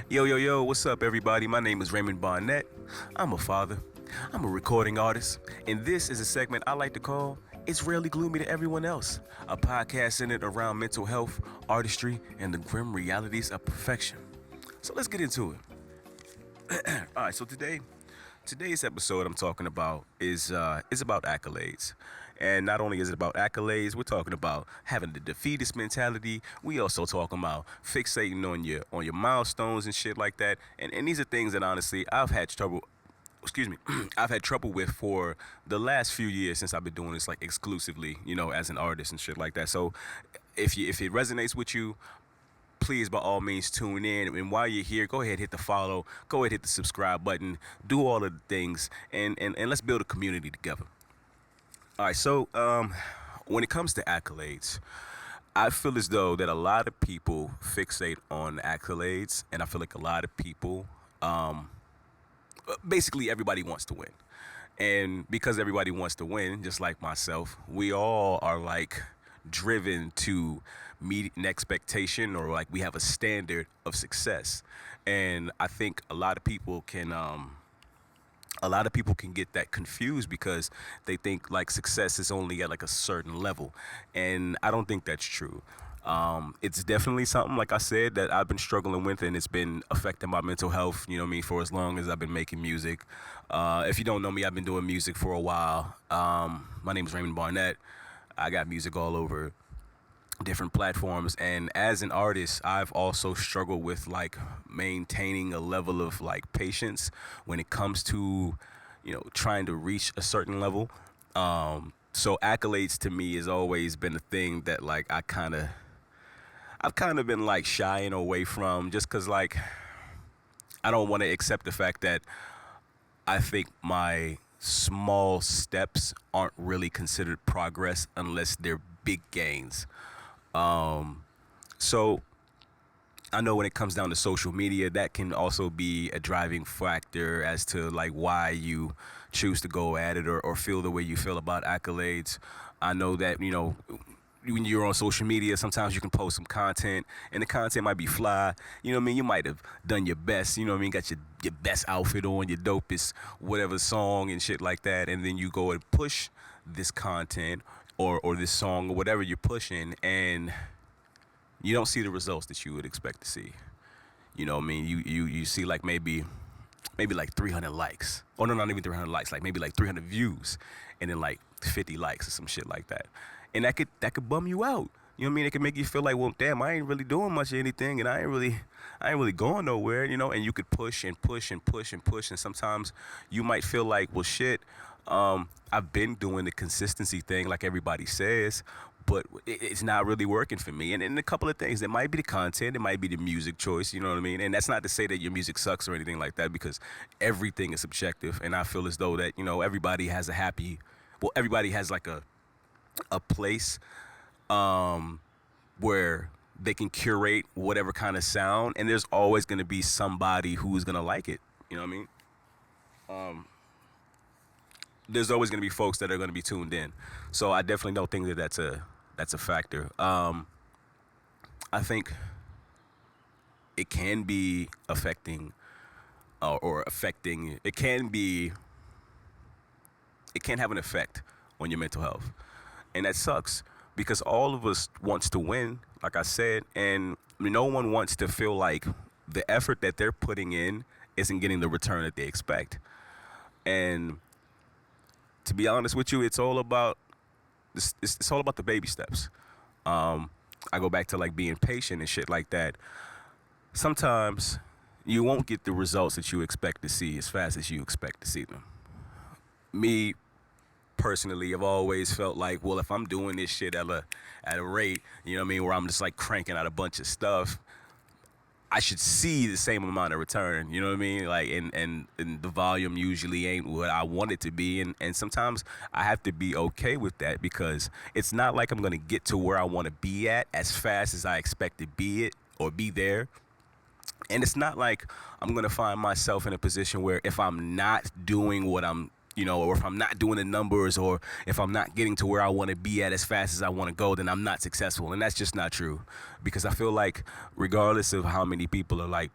Yo, what's up, everybody? My name is Raymond Barnett. I'm a father, I'm a recording artist, and this is a segment I like to call It's Rarely Gloomy to Everyone Else, a podcast centered around mental health, artistry, and the grim realities of perfection. So let's get into it. All right, so today's episode I'm talking about is about accolades. And not only is it about accolades, we're talking about having the defeatist mentality. We also talking about fixating on your milestones and shit like that. And these are things that honestly I've had trouble I've had trouble with for the last few years since I've been doing this like exclusively, as an artist and shit like that. So if it resonates with you, please by all means tune in, and while you're here, go ahead, hit the follow, go ahead, hit the subscribe button, do all of the things, and let's build a community together. All right, so when it comes to accolades, I feel as though that a lot of people fixate on accolades, and I feel like a lot of people, basically everybody wants to win. And because everybody wants to win, just like myself, we all are like driven to meet an expectation, or like we have a standard of success. And I think a lot of people can get that confused because they think like success is only at like a certain level, and I don't think that's true. It's definitely something, like I said, that I've been struggling with, and it's been affecting my mental health, for as long as I've been making music. If you don't know me, I've been doing music for a while. My name is Raymond Barnett. I got music all over different platforms, and as an artist I've also struggled with like maintaining a level of like patience when it comes to trying to reach a certain level. So accolades to me has always been a thing that like I've kind of been like shying away from, just because like I don't want to accept the fact that I think my small steps aren't really considered progress unless they're big gains. So I know when it comes down to social media, that can also be a driving factor as to like why you choose to go at it, or feel the way you feel about accolades. I know that, when you're on social media, sometimes you can post some content and the content might be fly. You might have done your best, got your best outfit on, your dopest whatever song and shit like that. And then you go and push this content or this song or whatever you're pushing, and you don't see the results that you would expect to see. You see like maybe like 300 likes. Oh no, not even 300 likes, like maybe like 300 views, and then like 50 likes or some shit like that. And that could bum you out. It could make you feel like, well, damn, I ain't really doing much of anything, and I ain't really going nowhere, and you could push and push and push and push, and sometimes you might feel like, well, shit, I've been doing the consistency thing like everybody says, but it's not really working for me. And a couple of things, it might be the content, it might be the music choice, you know what I mean? And that's not to say that your music sucks or anything like that, because everything is subjective, and I feel as though that, everybody has everybody has like a place where they can curate whatever kind of sound, and there's always going to be somebody who's going to like it, you know what I mean? There's always going to be folks that are going to be tuned in. So I definitely don't think that that's a factor. I think it can be affecting, it can have an effect on your mental health. And that sucks, because all of us wants to win, like I said, and no one wants to feel like the effort that they're putting in isn't getting the return that they expect. And to be honest with you, it's all about the baby steps. I go back to like being patient and shit like that. Sometimes you won't get the results that you expect to see as fast as you expect to see them. Me personally, I've always felt like, well, if I'm doing this shit at a rate, where I'm just like cranking out a bunch of stuff, I should see the same amount of return, you know what I mean? Like, and the volume usually ain't what I want it to be, and sometimes I have to be okay with that, because it's not like I'm gonna get to where I want to be at as fast as I expect to be there. And it's not like I'm gonna find myself in a position where if I'm not doing what I'm or if I'm not doing the numbers, or if I'm not getting to where I want to be at as fast as I want to go, then I'm not successful. And that's just not true, because I feel like regardless of how many people are like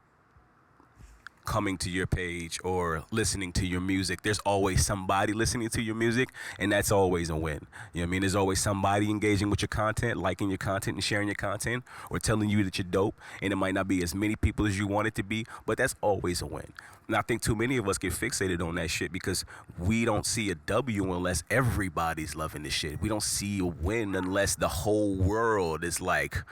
coming to your page or listening to your music. There's always somebody listening to your music, and that's always a win. You know what I mean? There's always somebody engaging with your content, liking your content and sharing your content, or telling you that you're dope. And it might not be as many people as you want it to be, but that's always a win. And I think too many of us get fixated on that shit because we don't see a W unless everybody's loving the shit. We don't see a win unless the whole world is like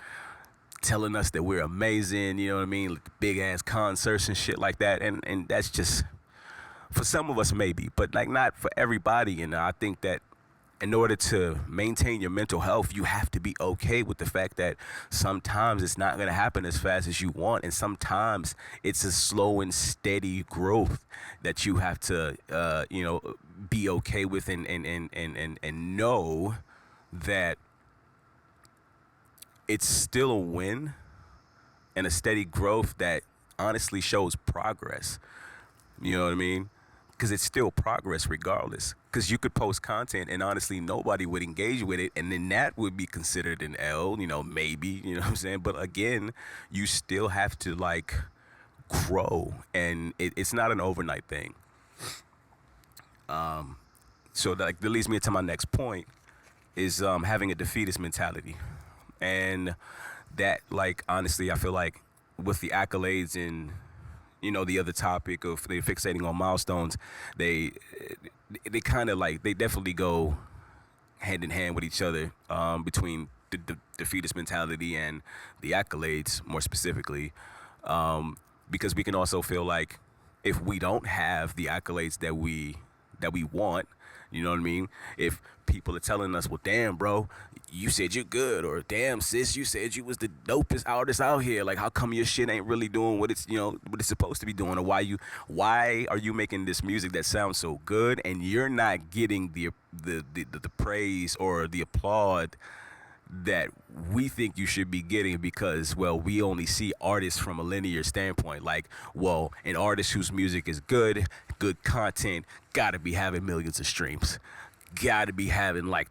telling us that we're amazing, you know what I mean? Like big ass concerts and shit like that. And that's just, for some of us maybe, but like not for everybody. And I think that in order to maintain your mental health, you have to be okay with the fact that sometimes it's not going to happen as fast as you want, and sometimes it's a slow and steady growth that you have to, be okay with and know that it's still a win and a steady growth that honestly shows progress. You know what I mean? Because it's still progress regardless. Because you could post content and honestly nobody would engage with it, and then that would be considered an L, maybe, you know what I'm saying? But again, you still have to like grow, and it's not an overnight thing. So that leads me to my next point is having a defeatist mentality. And that, like, honestly, I feel like with the accolades and the other topic of they fixating on milestones, they kind of like, they definitely go hand in hand with each other, between the defeatist mentality and the accolades more specifically, because we can also feel like if we don't have the accolades that we want, you know what I mean? If people are telling us, well, damn, bro, you said you're good, or damn, sis, you said you was the dopest artist out here. Like, how come your shit ain't really doing what it's supposed to be doing? Or why are you making this music that sounds so good and you're not getting the praise or the applaud that we think you should be getting? Because, well, we only see artists from a linear standpoint. Like, well, an artist whose music is good content, gotta be having millions of streams, gotta be having like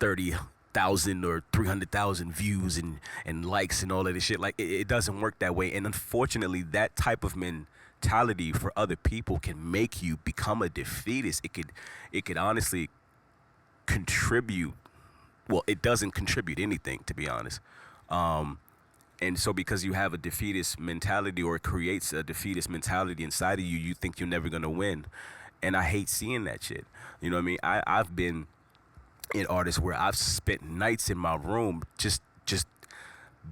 30,000 or 300,000 views and likes and all of this shit. Like, it doesn't work that way. And unfortunately, that type of mentality for other people can make you become a defeatist. It could honestly contribute. Well, it doesn't contribute anything, to be honest. And so because you have a defeatist mentality, or it creates a defeatist mentality inside of you, you think you're never going to win. And I hate seeing that shit. You know what I mean? I've been in artists where I've spent nights in my room just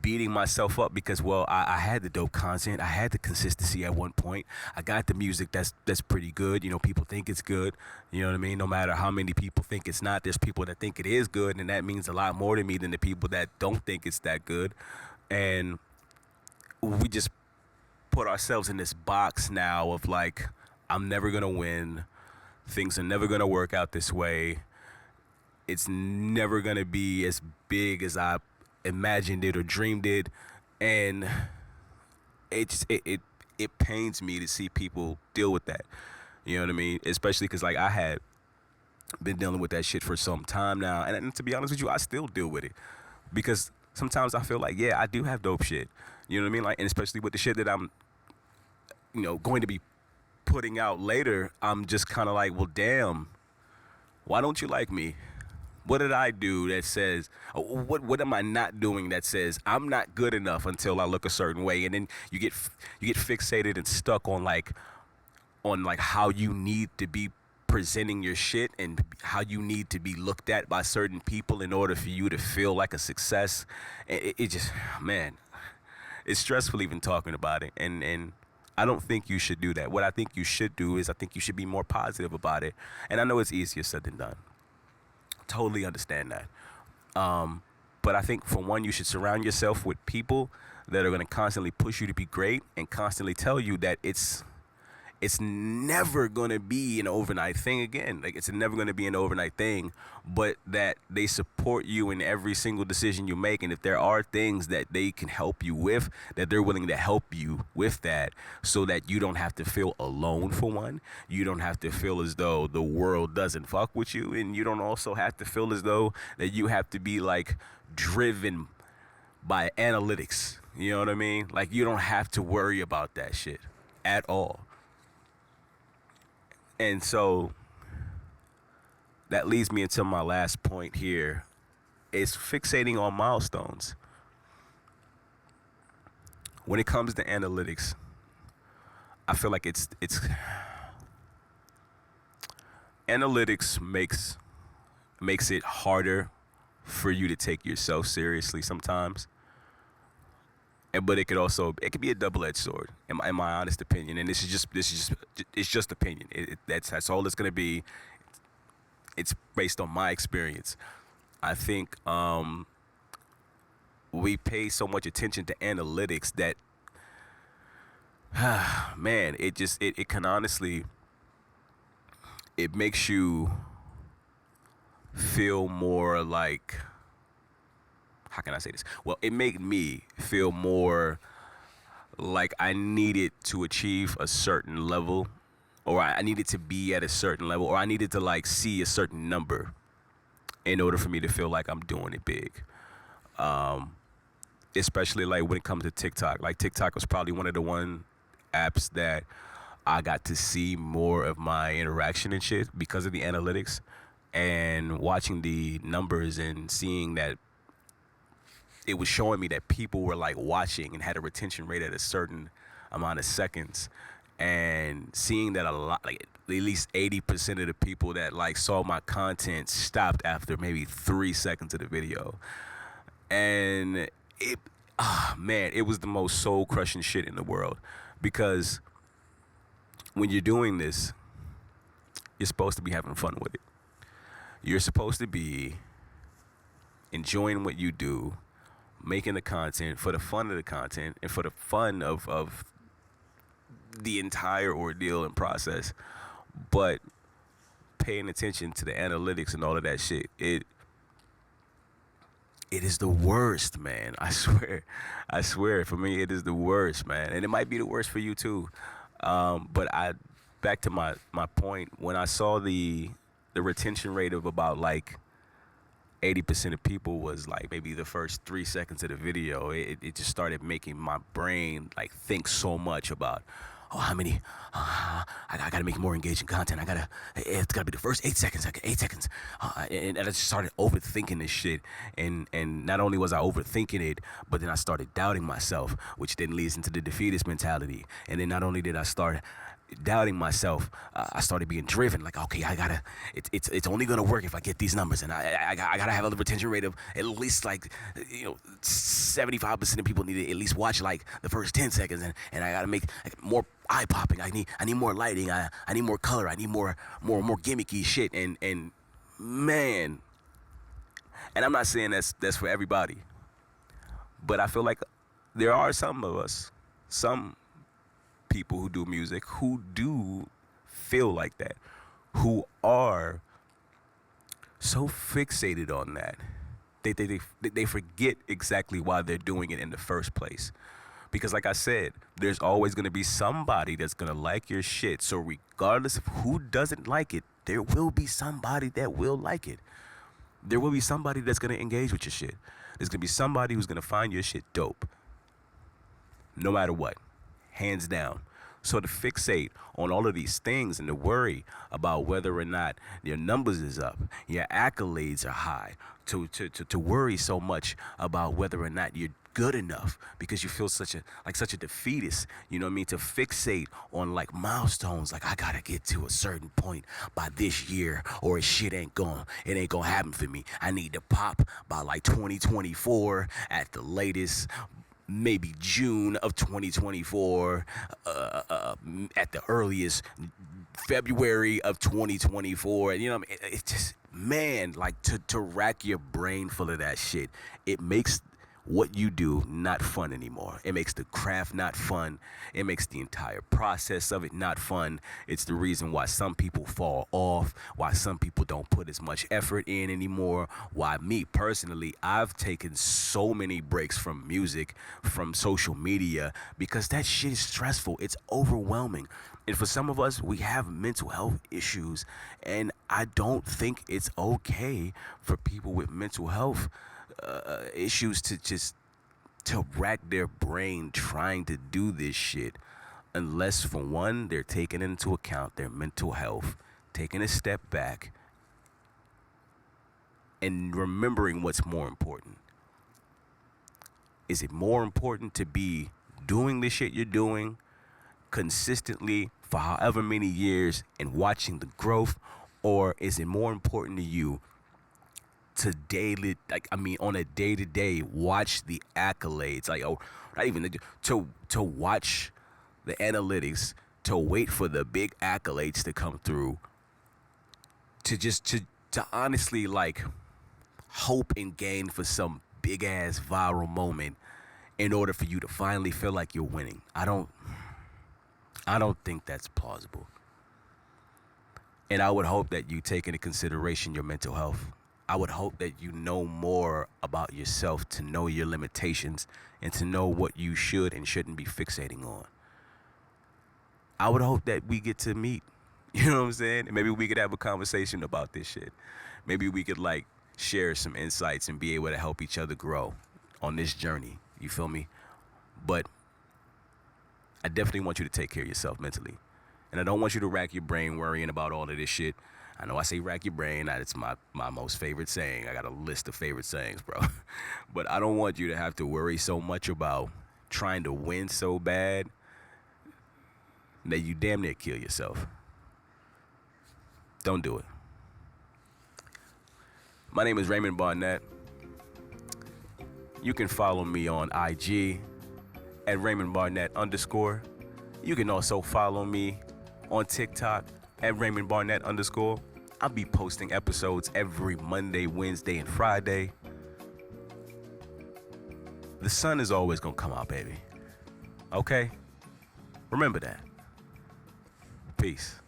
beating myself up because, well, I had the dope content. I had the consistency at one point. I got the music that's pretty good. People think it's good. You know what I mean? No matter how many people think it's not, there's people that think it is good, and that means a lot more to me than the people that don't think it's that good. And we just put ourselves in this box now of like, I'm never going to win. Things are never going to work out this way. It's never going to be as big as I imagined it or dreamed it. And it pains me to see people deal with that. You know what I mean? Especially because, like, I had been dealing with that shit for some time now. And to be honest with you, I still deal with it. Because sometimes I feel like, yeah, I do have dope shit. You know what I mean? Like, and especially with the shit that I'm, going to be putting out later, I'm just kind of like, well, damn, why don't you like me? What did I do that says, what am I not doing that says I'm not good enough until I look a certain way? And then you get fixated and stuck on how you need to be presenting your shit and how you need to be looked at by certain people in order for you to feel like a success. It just, man, it's stressful even talking about it. And I don't think you should do that. What I think you should do is I think you should be more positive about it. And I know it's easier said than done. Totally understand that. But I think, for one, you should surround yourself with people that are going to constantly push you to be great and constantly tell you that it's never going to be an overnight thing again. Like, it's never going to be an overnight thing, but that they support you in every single decision you make. And if there are things that they can help you with, that they're willing to help you with that, so that you don't have to feel alone, for one. You don't have to feel as though the world doesn't fuck with you. And you don't also have to feel as though that you have to be like driven by analytics. You know what I mean? Like, you don't have to worry about that shit at all. And so that leads me into my last point here is fixating on milestones. When it comes to analytics, I feel like it's analytics makes it harder for you to take yourself seriously sometimes. But it could be a double-edged sword, in my honest opinion. And it's just opinion. That's all it's gonna be. It's based on my experience. I think we pay so much attention to analytics that, man, it can honestly, it makes you feel more like, how can I say this? Well, it made me feel more like I needed to achieve a certain level, or I needed to be at a certain level, or I needed to like see a certain number in order for me to feel like I'm doing it big. Especially like when it comes to TikTok. Like TikTok was probably one of the apps that I got to see more of my interaction and shit because of the analytics, and watching the numbers and seeing that it was showing me that people were like watching and had a retention rate at a certain amount of seconds, and seeing that a lot, like at least 80% of the people that like saw my content stopped after maybe 3 seconds of the video. And man, it was the most soul crushing shit in the world, because when you're doing this, you're supposed to be having fun with it. You're supposed to be enjoying what you do, making the content for the fun of the content and for the fun of the entire ordeal and process. But paying attention to the analytics and all of that shit, it is the worst, man. I swear, for me, it is the worst, man. And it might be the worst for you too. But back to my point, when I saw the retention rate of about like 80% of people was like maybe the first 3 seconds of the video, it just started making my brain like think so much about, oh, how many, I gotta make more engaging content. It's gotta be the first 8 seconds, 8 seconds. And I just started overthinking this shit. And not only was I overthinking it, but then I started doubting myself, which then leads into the defeatist mentality. And then not only did I start doubting myself, I started being driven. Like, okay, it's only gonna work if I get these numbers, and I gotta have a retention rate of at least like 75% of people need to at least watch like the first 10 seconds, and I gotta make like, more eye popping. I need more lighting. I need more color. I need more gimmicky shit. And man, and I'm not saying that's for everybody, but I feel like there are some of us, some people who do music who do feel like that, who are so fixated on that they forget exactly why they're doing it in the first place. Because like I said, there's always going to be somebody that's going to like your shit. So regardless of who doesn't like it, there will be somebody that will like it. There will be somebody that's going to engage with your shit. There's going to be somebody who's going to find your shit dope, no matter what. Hands down. So to fixate on all of these things and to worry about whether or not your numbers is up, your accolades are high, to worry so much about whether or not you're good enough because you feel such a defeatist, you know what I mean? To fixate on like milestones, like I gotta get to a certain point by this year or it ain't gonna happen for me. I need to pop by like 2024 at the latest, maybe June of 2024, at the earliest February of 2024. And you know what I mean? It's just, man, like to rack your brain full of that shit, it makes what you do not fun anymore. It makes the craft not fun. It makes the entire process of it not fun. It's the reason why some people fall off, why some people don't put as much effort in anymore, why me personally, I've taken so many breaks from music, from social media, because that shit is stressful. It's overwhelming. And for some of us, we have mental health issues, and I don't think it's okay for people with mental health issues to rack their brain trying to do this shit unless, for one, they're taking into account their mental health, taking a step back, and remembering what's more important. Is it more important to be doing the shit you're doing consistently for however many years and watching the growth, or is it more important to you to daily, on a day-to-day, watch the accolades, not even to watch the analytics, to wait for the big accolades to come through, to honestly hope and gain for some big ass viral moment in order for you to finally feel like you're winning. I don't think that's plausible. And I would hope that you take into consideration your mental health. I would hope that you know more about yourself, to know your limitations and to know what you should and shouldn't be fixating on. I would hope that we get to meet, you know what I'm saying? And maybe we could have a conversation about this shit. Maybe we could share some insights and be able to help each other grow on this journey. You feel me? But I definitely want you to take care of yourself mentally. And I don't want you to rack your brain worrying about all of this shit. I know I say rack your brain, that it's my most favorite saying. I got a list of favorite sayings, bro. But I don't want you to have to worry so much about trying to win so bad that you damn near kill yourself. Don't do it. My name is Raymond Barnett. You can follow me on IG at Raymond Barnett _. You can also follow me on TikTok at Raymond Barnett _. I'll be posting episodes every Monday, Wednesday, and Friday. The sun is always gonna come out, baby. Okay? Remember that. Peace.